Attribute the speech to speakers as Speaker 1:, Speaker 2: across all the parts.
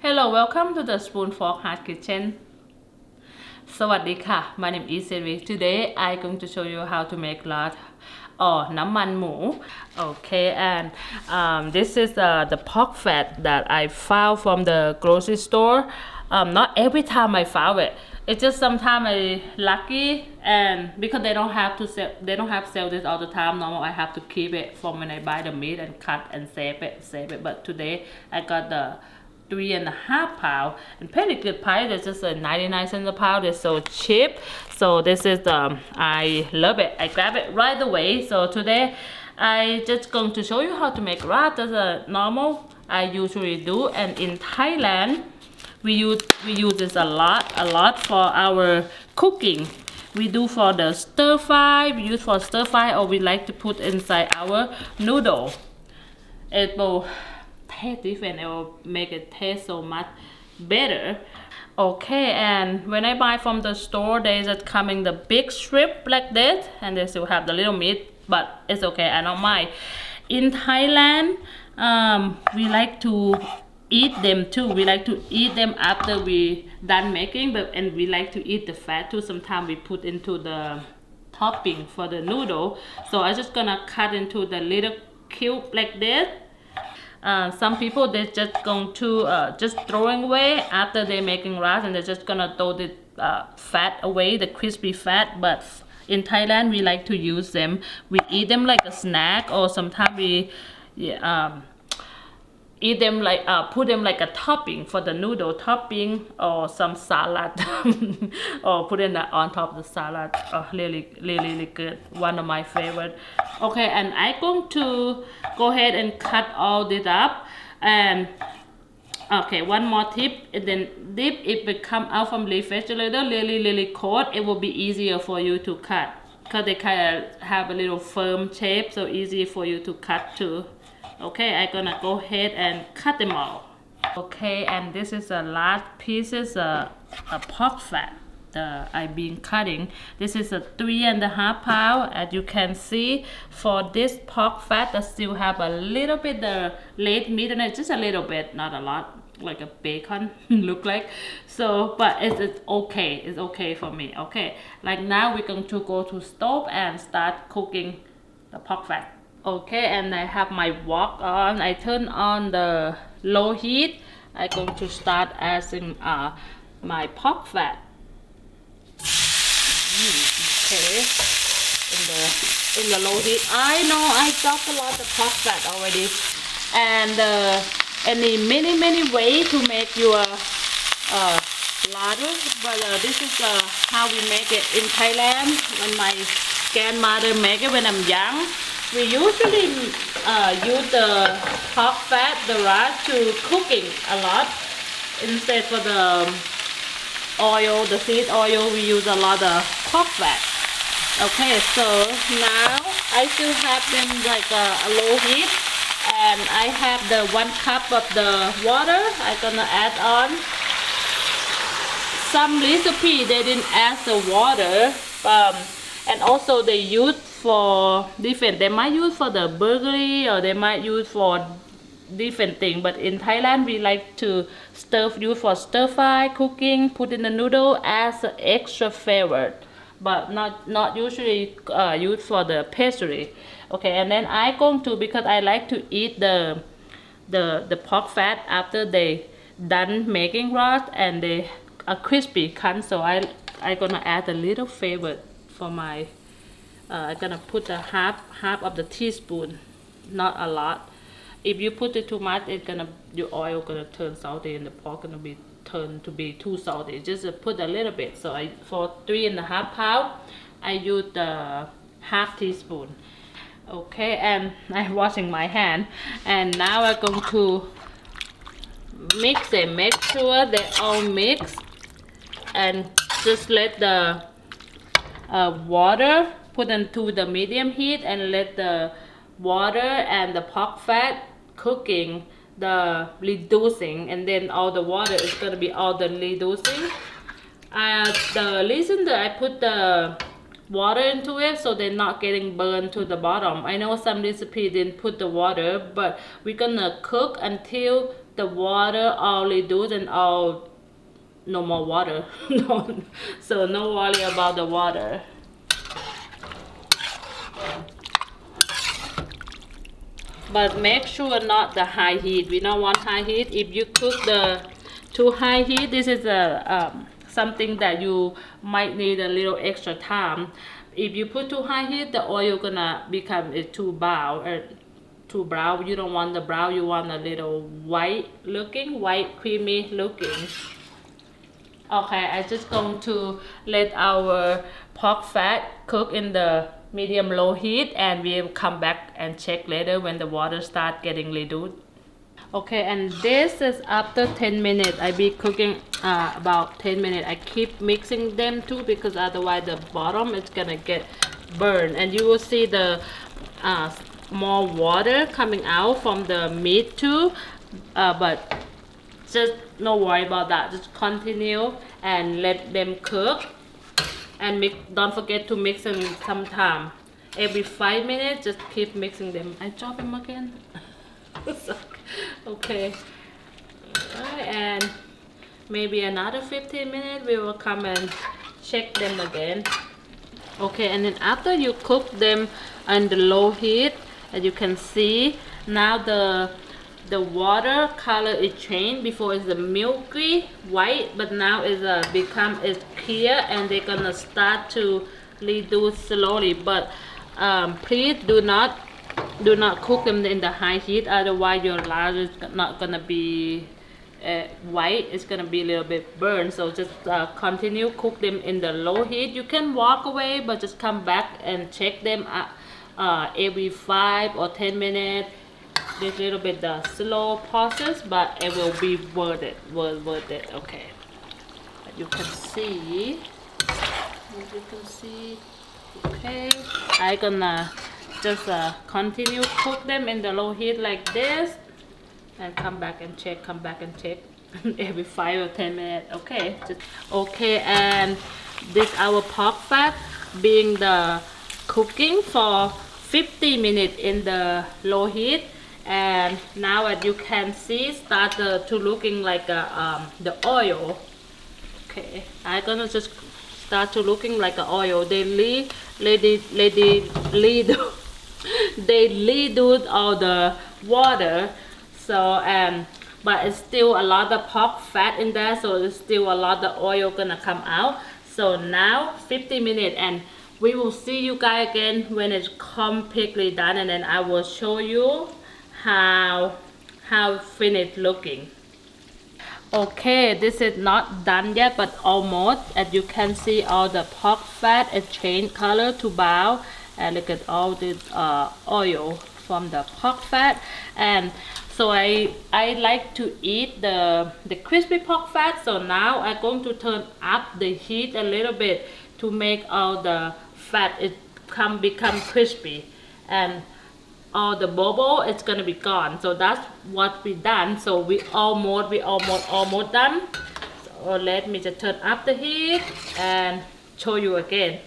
Speaker 1: Hello, welcome to the Spoon Fork Heart Kitchen. สวัสดีค่ะ My name is Siri. Today I'm going to show you how to make lard or น้ำมันหมู Okay, and this is the pork fat that I found from the grocery store. Not every time I found it. It's just sometimes I lucky, and because they don't have sell this all the time. Normal I have to keep it from when I buy the meat and cut and save it. But today I got the 3.5 pound and pretty good price. It's just 99 cents a pound. It's so cheap. So this is I love it. I grab it right away. So today I just going to show you how to make lard. That's a normal I usually do, and in Thailand we use this a lot for our cooking. We do for the stir fry. We use for stir fry, or we like to put inside our noodle. It will taste different. It will make it taste so much better. Okay, and when I buy from the store, they just come in the big strip like this, and they still have the little meat, but it's okay. I don't mind. In Thailand, we like to eat them too. We like to eat them after we done making, and we like to eat the fat too. Sometimes we put into the topping for the noodle. So I'm just gonna cut into the little cube like this. Some people they're just going to just throwing away after they're making rice, and they're just gonna throw the fat away, the crispy fat. But in Thailand we like to use them. We eat them like a snack, or sometimes we eat them like put them like a topping for the noodle topping, or some salad or put it on top of the salad. Really good, one of my favorite. Okay, and I'm going to go ahead and cut all this up. And okay, one more tip, and then if it come out from refrigerator really cold, it will be easier for you to cut, because they kind of have a little firm shape, so easy for you to cut too. Okay, I'm gonna go ahead and cut them all. Okay, and this is a large pieces a pork fat I've been cutting. This is a 3.5 pound. As you can see, for this pork fat, I still have a little bit the red meat in it, just a little bit, not a lot, like a bacon look like. So, but it's okay. It's okay for me. Okay, like now we're going to go to stove and start cooking the pork fat. Okay, and I have my wok on. I turn on the low heat. I'm going to start adding my pork fat. Okay, in the low heat. I know I talked a lot of pork fat already, and any many ways to make your laddu, but this is how we make it in Thailand. When my grandmother make it when I'm young, we usually use the pork fat, the lard, to cooking a lot. Instead for the oil, the seed oil, we use a lot of pork fat. Okay, so now I still have them like a low heat, and I have the 1 cup of the water. I'm gonna add on. Some recipe they didn't add the water, and also they use for different. They might use for the burglary, or they might use for different thing. But in Thailand we like to use for stir fry cooking, put in the noodle as an extra flavor, but not usually used for the pastry. Okay, and then I going to, because I like to eat the pork fat after they done making lard and they are crispy cut, so I gonna add a little flavor for my I'm gonna put a half of the teaspoon, not a lot. If you put it too much, your oil gonna turn salty, and the pork gonna be turned to be too salty. Just put a little bit. So for 3.5 pound, I use the half teaspoon. Okay, and I'm washing my hand, and now I'm going to mix it. Make sure they all mix, and just let the water put into the medium heat, and let the water and the pork fat cooking, the reducing, and then all the water is going to be all the reducing. The reason that I put the water into it, so they're not getting burned to the bottom. I know some recipe didn't put the water, but we're gonna cook until the water all reduced and all no more water. No, so no worry about the water. But make sure not the high heat. We don't want high heat. If you cook the too high heat, this is a something that you might need a little extra time. If you put too high heat, the oil gonna become too brown. Too brown. You don't want the brown. You want a little white looking, white creamy looking. Okay, I just going to let our pork fat cook in the medium low heat, and we will come back and check later when the water start getting reduced. Okay, and this is after 10 minutes. I be cooking about 10 minutes. I keep mixing them too because otherwise the bottom is gonna get burned, and you will see the more water coming out from the meat too, but just no worry about that. Just continue and let them cook, and don't forget to mix them sometime. Every 5 minutes, just keep mixing them. I chop them again. Okay. Alright, and maybe another 15 minutes we will come and check them again. Okay, and then after you cook them on the low heat, as you can see, now the water color is changed. Before it's the milky white, but now it's it's clear, and they're gonna start to reduce slowly. But please do not cook them in the high heat, otherwise your lard is not gonna be white. It's gonna be a little bit burned. So just continue cook them in the low heat. You can walk away, but just come back and check them every 5 or 10 minutes. This little bit the slow process, but it will be worth it. Okay, as you can see, okay, I gonna just continue cook them in the low heat like this, and come back and check every 5 or 10 minutes. Okay, okay, and this our pork fat being the cooking for 50 minutes in the low heat, and now as you can see start to looking like the oil. Okay, I'm gonna just start to looking like the oil. They reduce all the water, so but it's still a lot of pork fat in there, so there's still a lot of oil gonna come out. So now 50 minutes, and we will see you guys again when it's completely done, and then I will show you how finished looking. Okay, this is not done yet, but almost. As you can see, all the pork fat is changed color to brown, and look at all this oil from the pork fat. And so I like to eat the crispy pork fat, so now I'm going to turn up the heat a little bit to make all the fat become crispy, and all the bubble is gonna be gone. So that's what we done. So we almost done. So let me just turn up the heat and show you again.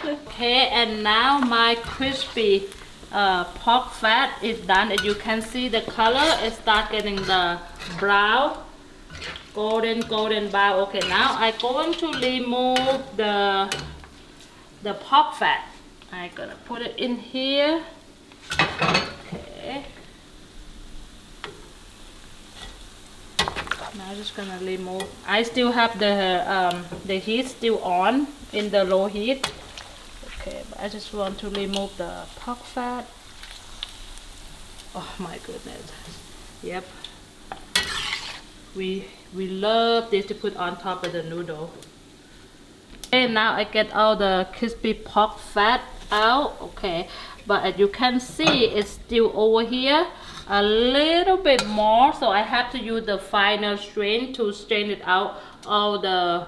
Speaker 1: Okay, and now my crispy pork fat is done. As you can see, the color is start getting the brown, golden brown. Okay, now I'm going to remove the pork fat. I'm gonna put it in here. Okay. Now I'm just gonna remove. I still have the heat still on in the low heat. Okay, but I just want to remove the pork fat. Oh my goodness. Yep. We love this to put on top of the noodle. Okay, now I get all the crispy pork fat out. Okay, but as you can see, it's still over here a little bit more, so I have to use the finer strain to strain it out, all the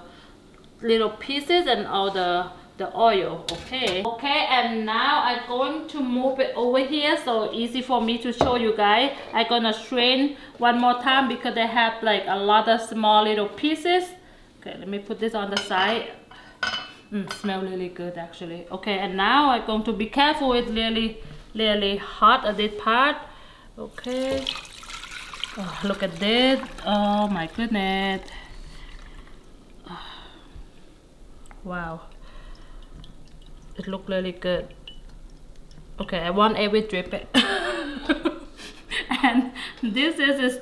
Speaker 1: little pieces and all the oil. Okay, and now I'm going to move it over here, so easy for me to show you guys. I'm gonna strain one more time because they have like a lot of small little pieces. Okay, let me put this on the side. Smell really good actually. Okay, and now I'm going to be careful. It's really hot at this part. Okay, Oh, look at this. Oh my goodness. Wow. It looked really good. Okay, I want every drip it. And this is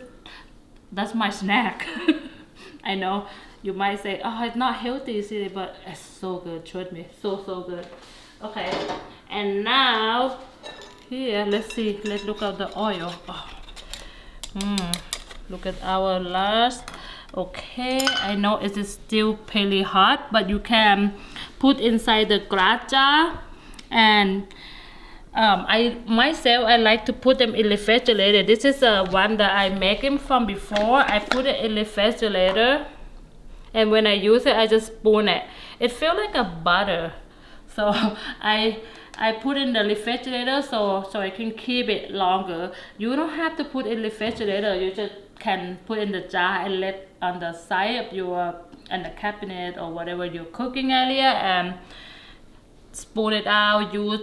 Speaker 1: that's my snack. I know you might say, oh, it's not healthy, Siri, but it's so good. Trust me, so good. Okay, and now here, let's see. Let's look at the oil. Oh. Look at our last. Okay, I know it is still pretty hot, but you can put inside the glass jar. And I like to put them in the refrigerator. This is one that I make them from before. I put it in the refrigerator, and when I use it, I just spoon it. It feels like a butter, so I put in the refrigerator so I can keep it longer. You don't have to put in the refrigerator. You just can put in the jar and let on the side of your in the cabinet or whatever you're cooking area, and spoon it out. Use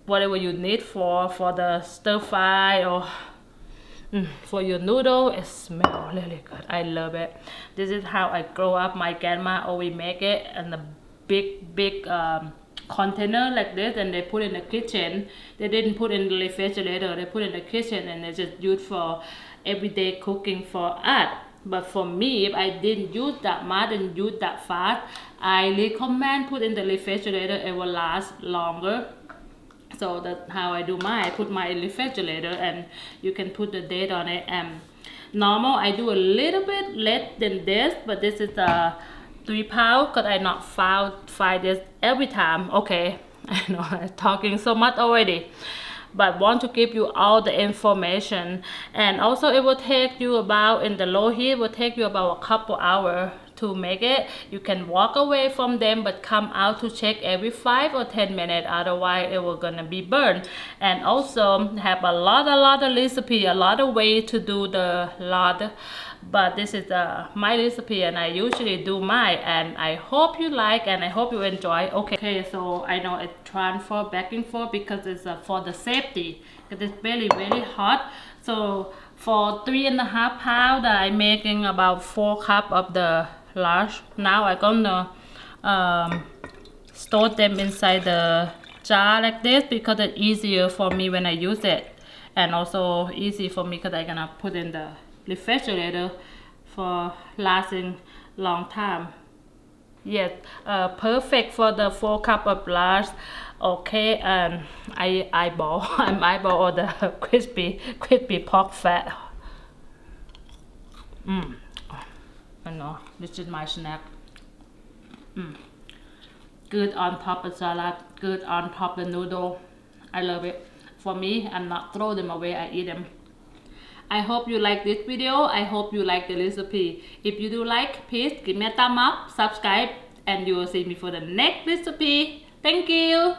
Speaker 1: whatever you need for the stir fry or for your noodle. It smells really good. I love it. This is how I grow up. My grandma always make it in a big container like this, and they put in the kitchen. They didn't put in the refrigerator. They put in the kitchen, and they just use for everyday cooking for us. But for me, if I didn't use that much and use that fast, I recommend put in the refrigerator. It will last longer. So that's how I do mine. I put my refrigerator, and you can put the date on it. And normal, I do a little bit less than this, but this is 3 pounds because I not fry this every time. Okay, I know I'm talking so much already, but want to give you all the information. And also it will take you about, in the low heat, will take you about a couple hours to make it. You can walk away from them, but come out to check every 5 or 10 minutes, otherwise it will gonna be burned. And also have a lot of recipe, a lot of way to do the lard, but this is my recipe, and I usually do mine, and I hope you like and I hope you enjoy. Okay, so I know it transfer back and forth because it's for the safety, because it's very hot. So for 3.5 pounds, I'm making about 4 cups of the lard. Now I'm gonna store them inside the jar like this because it's easier for me when I use it, and also easy for me because I'm gonna put in the refrigerator for lasting long time. Yes, perfect for the 4 cup of lard. Okay, and I'm eyeball all the crispy pork fat. I know, this is my snack. Good on top of salad, good on top of noodle. I love it. For me, I'm not throw them away, I eat them. I hope you like this video. I hope you like the recipe. If you do like, please give me a thumb up, subscribe, and you will see me for the next recipe. Thank you.